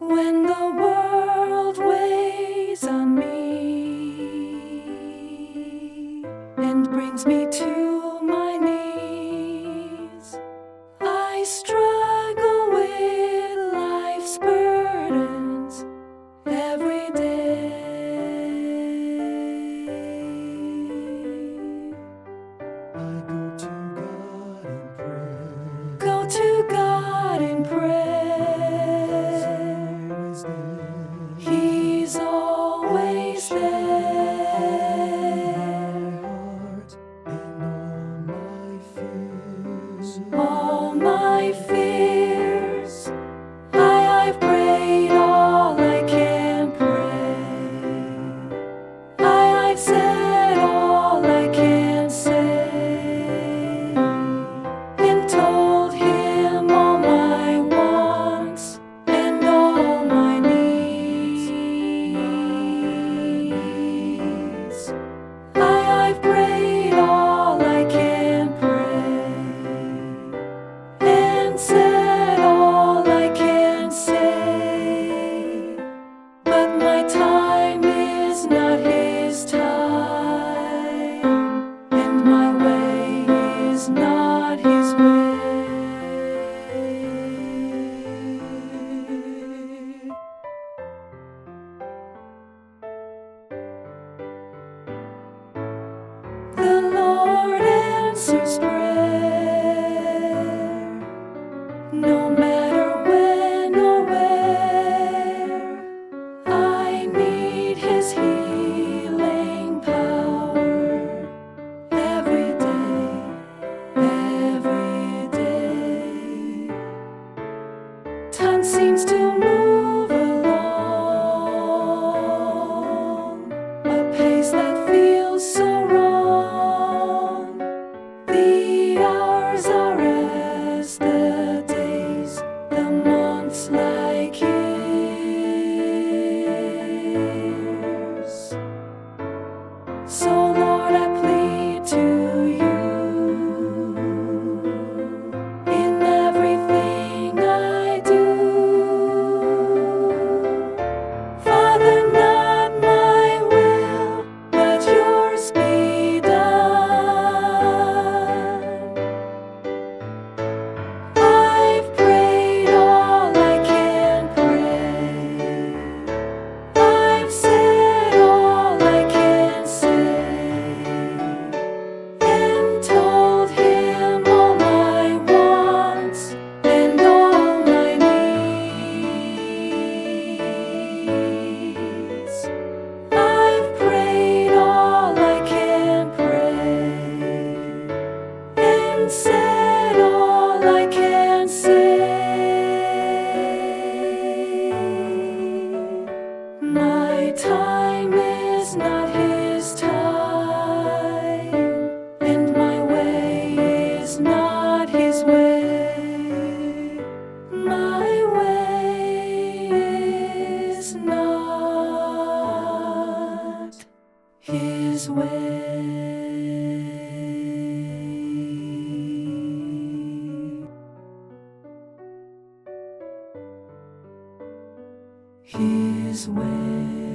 When the world weighs on me and brings me to my knees, I struggle with life's burdens every day. I Go to God and pray. He's always there. All my fears, I've prayed all I can pray. I've said all I can say, and told Him all my wants and all my needs. I've prayed all I can pray, and said all I can say, but my time is not His time, and my way is not His way. The Lord answers prayer, no matter when or where. I need His healing power every day, every day. Time seems to move along, a pace that feels so wrong. The hours are as the days, the months like years. So Lord, I plead to You in everything I do. Father, not my will, but Yours be done. I've prayed all I can pray. I've said all I can say, and told Him all my wants and all my needs. I've prayed all I can pray, and said all I can say. My time is not His time, and my way is not His way. My way is not His way. His way.